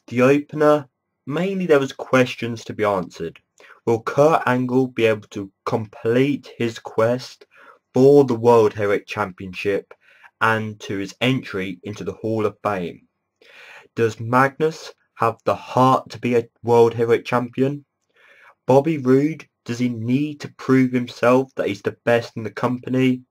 The opener, mainly there was questions to be answered. Will Kurt Angle be able to complete his quest for the World Heavyweight Championship and to his entry into the Hall of Fame? Does Magnus have the heart to be a World Heavyweight Champion? Bobby Roode, does he need to prove himself that he's the best in the company?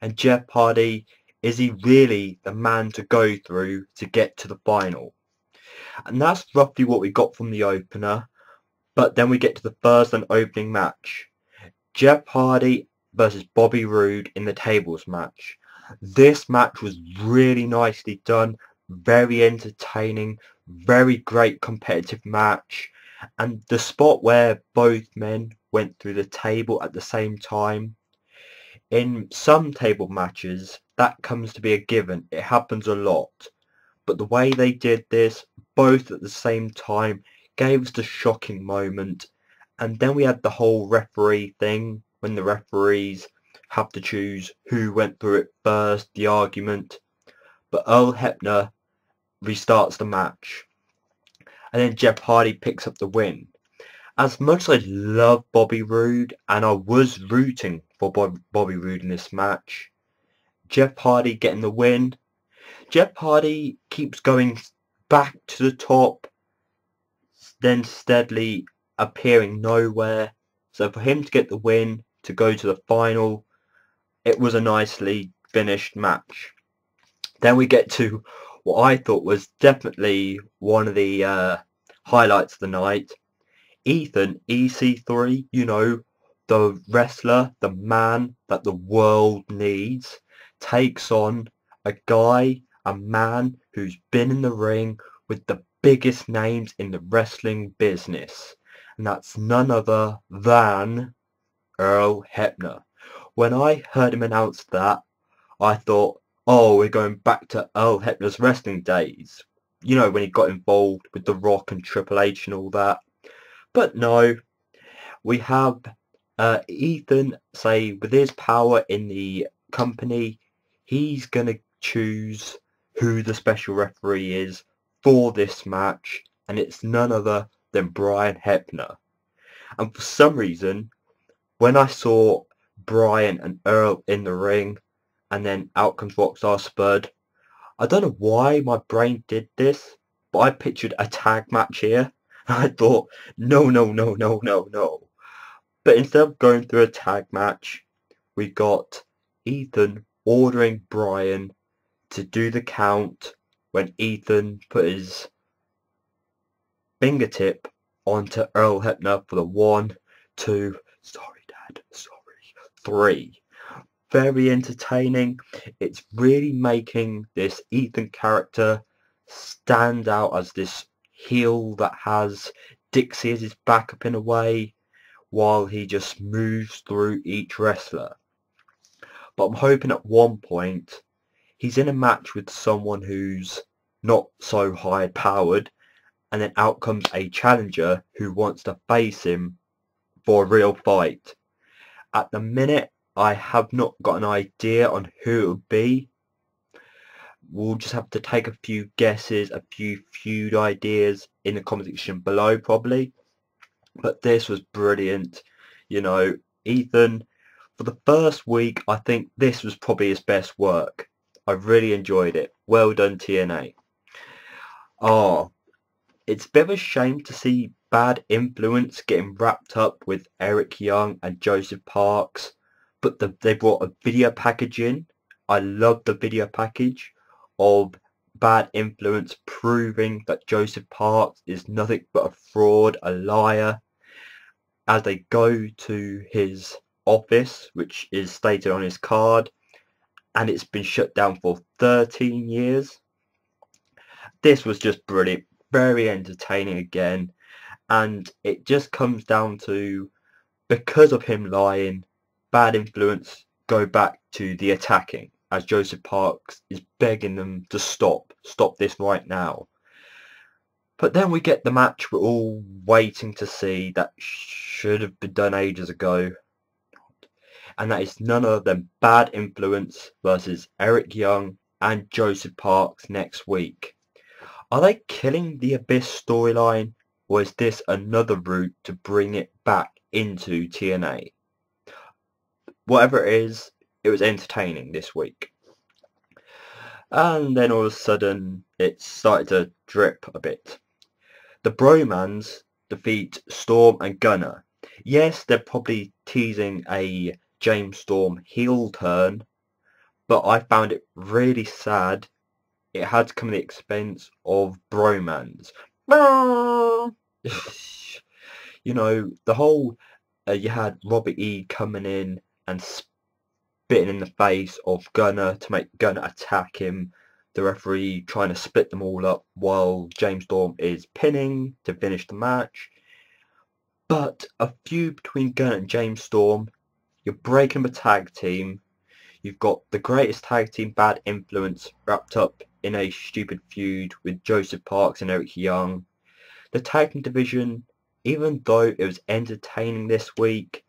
And Jeff Hardy, is he really the man to go through to get to the final? And that's roughly what we got from the opener. But then we get to the first and opening match. Jeff Hardy versus Bobby Roode in the tables match. This match was really nicely done, very entertaining, very great competitive match. And the spot where both men went through the table at the same time. In some table matches, that comes to be a given. It happens a lot. But the way they did this, both at the same time, gave us the shocking moment. And then we had the whole referee thing, when the referees have to choose who went through it first, the argument. But Earl Hebner restarts the match. And then Jeff Hardy picks up the win. As much as I love Bobby Roode, and I was rooting for Bobby Roode in this match, Jeff Hardy getting the win. Jeff Hardy keeps going back to the top, then steadily appearing nowhere. So for him to get the win, to go to the final, it was a nicely finished match. Then we get to what I thought was definitely one of the highlights of the night. Ethan, EC3, the wrestler, the man that the world needs, takes on a man who's been in the ring with the biggest names in the wrestling business. And that's none other than Earl Hebner. When I heard him announce that, I thought, oh, we're going back to Earl Hebner's wrestling days. When he got involved with The Rock and Triple H and all that. But no, we have Ethan say with his power in the company, he's going to choose who the special referee is for this match, and it's none other than Brian Hebner. And for some reason, when I saw Brian and Earl in the ring, and then out comes Rockstar Spud, I don't know why my brain did this, but I pictured a tag match here. I thought, no, no, no, no, no, no. But instead of going through a tag match, we got Ethan ordering Brian to do the count when Ethan put his fingertip onto Earl Hebner for the 1, 2, sorry Dad, sorry, 3. Very entertaining. It's really making this Ethan character stand out as this heel that has Dixie as his backup in a way, while he just moves through each wrestler. But I'm hoping at one point he's in a match with someone who's not so high powered, and then out comes a challenger who wants to face him for a real fight. At the minute, I have not got an idea on who it would be. We'll just have to take a few guesses, a few feud ideas in the comment section below probably. But this was brilliant. Ethan, for the first week, I think this was probably his best work. I really enjoyed it. Well done, TNA. Oh, it's a bit of a shame to see Bad Influence getting wrapped up with Eric Young and Joseph Parks, but they brought a video package in. I love the video package of Bad Influence proving that Joseph Parks is nothing but a fraud, a liar, as they go to his office, which is stated on his card, and it's been shut down for 13 years. This was just brilliant, very entertaining again, and it just comes down to, because of him lying, Bad Influence go back to the attacking, as Joseph Parks is begging them to stop this right now. But then we get the match we're all waiting to see, that should have been done ages ago, and that is none other than Bad Influence versus Eric Young and Joseph Parks next week. Are they killing the Abyss storyline, or is this another route to bring it back into TNA? Whatever it is, it was entertaining this week. And then all of a sudden, it started to drip a bit. The Bromans defeat Storm and Gunner. Yes, they're probably teasing a James Storm heel turn, but I found it really sad it had to come at the expense of Bromans. You know, the whole, you had Robert E coming in and spitting in the face of Gunner to make Gunner attack him. The referee trying to split them all up while James Storm is pinning to finish the match. But a feud between Gunner and James Storm, you're breaking the tag team. You've got the greatest tag team bad influence wrapped up in a stupid feud with Joseph Parks and Eric Young. The tag team division, even though it was entertaining this week,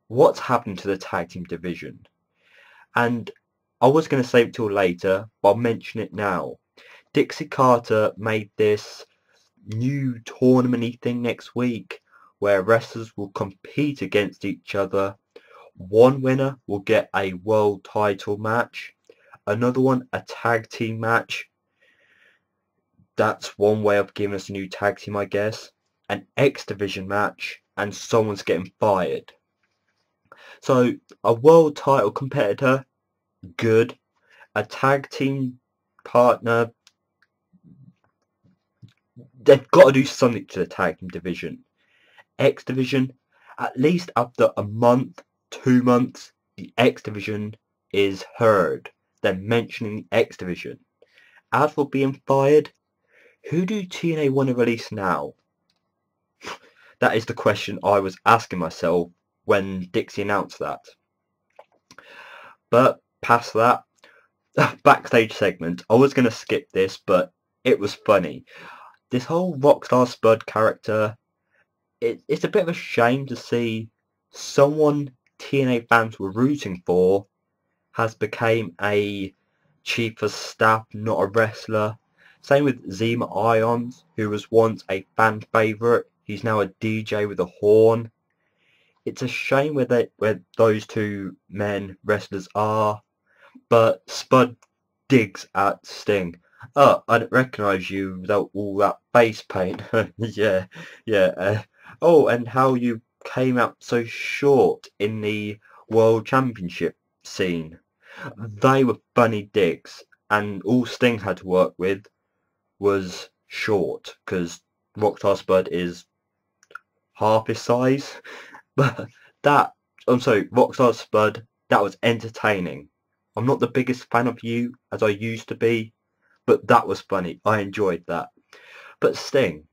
what's happened to the tag team division? And I was going to save it till later, but I'll mention it now. Dixie Carter made this new tournament-y thing next week where wrestlers will compete against each other. One winner will get a world title match, another one a tag team match. That's one way of giving us a new tag team, I guess. An X Division match, and someone's getting fired. So a world title competitor, good. A tag team partner, they've got to do something to the tag team division. X Division, at least after a month, 2 months, the X Division is heard. They're mentioning the X Division. As for being fired, who do TNA want to release now? That is the question I was asking myself when Dixie announced that. But past that, backstage segment, I was going to skip this, but it was funny. This whole Rockstar Spud character, it's a bit of a shame to see someone TNA fans were rooting for has become a chief of staff, not a wrestler. Same with Zema Ions, who was once a fan favourite. He's now a DJ with a horn. It's a shame where those two men wrestlers are, but Spud digs at Sting. Oh, I don't recognise you without all that face paint. Yeah. Oh, and how you came out so short in the World Championship scene. They were funny digs, and all Sting had to work with was short, because Rockstar Spud is half his size. But Rockstar Spud, that was entertaining. I'm not the biggest fan of you as I used to be, but that was funny. I enjoyed that. But Sting,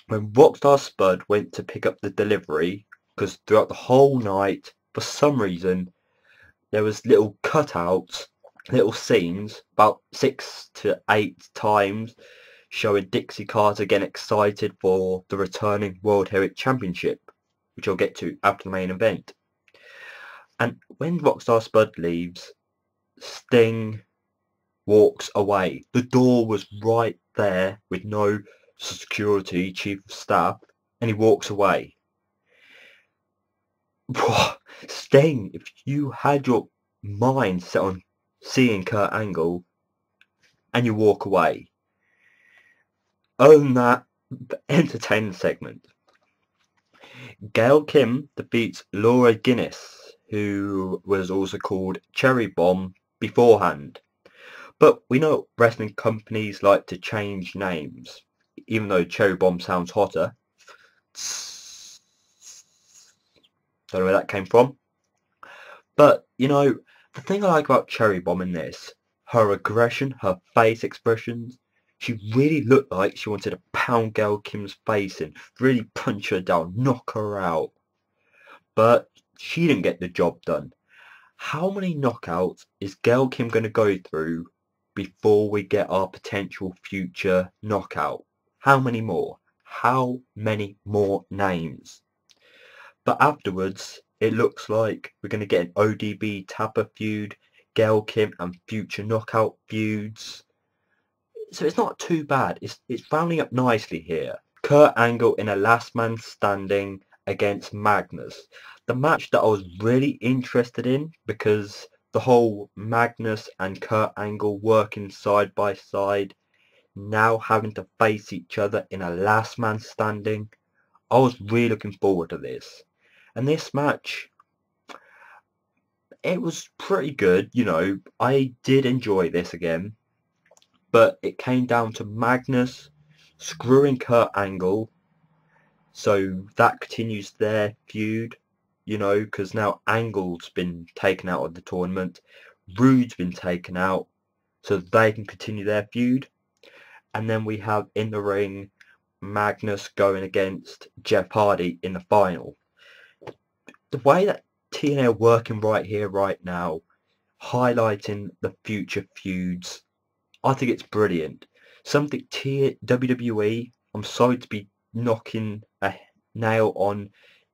when Rockstar Spud went to pick up the delivery, because throughout the whole night, for some reason, there was little cutouts, little scenes, about 6 to 8 times, showing Dixie Carter getting excited for the returning World Heavyweight Championship, which I'll get to after the main event. And when Rockstar Spud leaves, Sting walks away. The door was right there with no security, chief of staff, and he walks away. Sting, if you had your mind set on seeing Kurt Angle and you walk away. Other than that, the entertainment segment. Gail Kim defeats Laura Guinness, who was also called Cherry Bomb beforehand. But we know wrestling companies like to change names, even though Cherry Bomb sounds hotter. Don't know where that came from. But, you know, the thing I like about Cherry Bomb in this, her aggression, her face expressions, she really looked like she wanted to pound Gail Kim's face in, really punch her down, knock her out. But she didn't get the job done. How many knockouts is Gail Kim going to go through before we get our potential future knockout? How many more? How many more names? But afterwards, it looks like we're going to get an ODB Tapper feud, Gail Kim and future knockout feuds. So it's not too bad. It's rounding up nicely here. Kurt Angle in a last man standing against Magnus. The match that I was really interested in, because the whole Magnus and Kurt Angle working side by side, now having to face each other in a last man standing. I was really looking forward to this. And this match, it was pretty good, you know. I did enjoy this again. But it came down to Magnus screwing Kurt Angle. So that continues their feud, you know, because now Angle's been taken out of the tournament. Rude's been taken out, so they can continue their feud. And then we have in the ring Magnus going against Jeff Hardy in the final. The way that TNA are working right here, right now, highlighting the future feuds, I think it's brilliant. Something WWE, I'm sorry to be knocking a nail on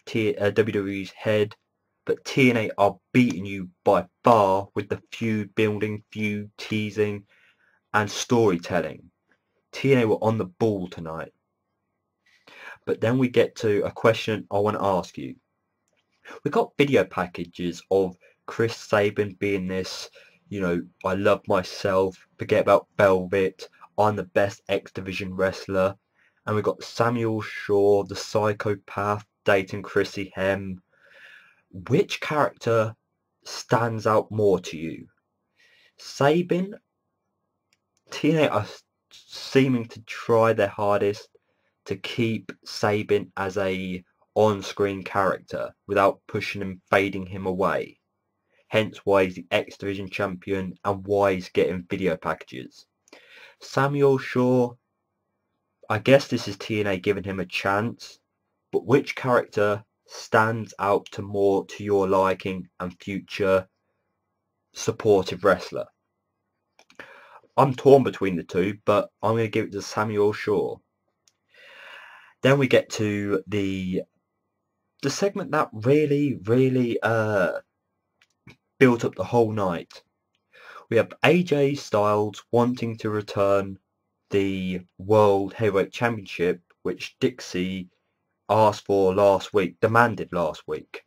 WWE's head, but TNA are beating you by far with the feud building, feud teasing, and storytelling. TNA were on the ball tonight. But then we get to a question I want to ask you. We got video packages of Chris Sabin being this, you know, I love myself, forget about Velvet, I'm the best X Division wrestler. And we got Samuel Shaw, the psychopath, dating Chrissy Hem. Which character stands out more to you? Sabin? TNA are seeming to try their hardest to keep Sabin as a on-screen character without pushing and fading him away. Hence why he's the X Division champion and why he's getting video packages. Samuel Shaw, I guess this is TNA giving him a chance, but which character stands out to more to your liking and future supportive wrestler? I'm torn between the two, but I'm going to give it to Samuel Shaw. Then we get to the segment that really built up the whole night. We have AJ Styles wanting to return the World Heavyweight Championship, which Dixie asked for last week, demanded last week.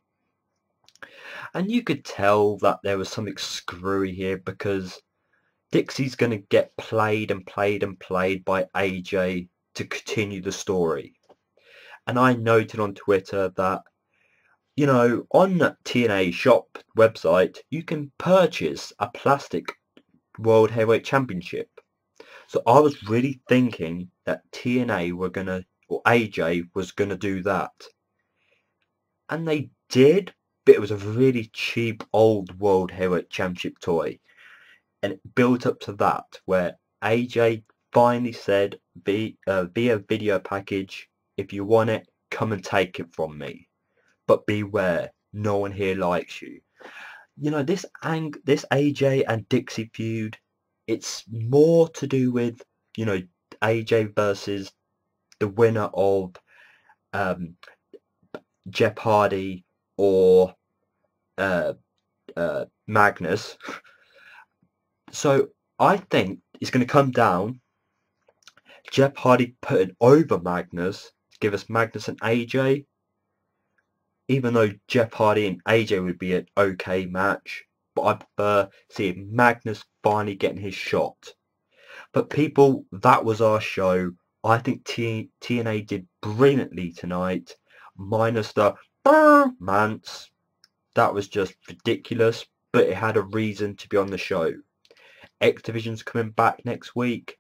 And you could tell that there was something screwy here, because Dixie's going to get played and played and played by AJ to continue the story. And I noted on Twitter that, you know, on TNA shop website, you can purchase a plastic World Heavyweight Championship. So I was really thinking that TNA were going to, or AJ was going to do that. And they did, but it was a really cheap old World Heavyweight Championship toy. And it built up to that, where AJ finally said, via video package, if you want it, come and take it from me. But beware, no one here likes you. You know, this AJ and Dixie feud, it's more to do with, you know, AJ versus the winner of Jeff Hardy or Magnus. So I think it's going to come down Jeff Hardy putting over Magnus to give us Magnus and AJ. Even though Jeff Hardy and AJ would be an okay match, but I prefer seeing Magnus finally getting his shot. But people, that was our show. I think TNA did brilliantly tonight, minus the mance. That was just ridiculous, but it had a reason to be on the show. X Division's coming back next week.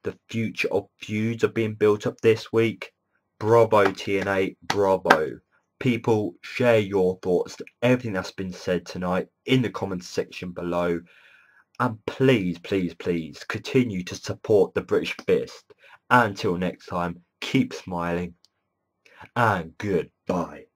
The future of feuds are being built up this week. Bravo TNA, bravo. People, share your thoughts to everything that's been said tonight in the comments section below. And please, please, please continue to support the British Fist. Until next time, keep smiling and goodbye.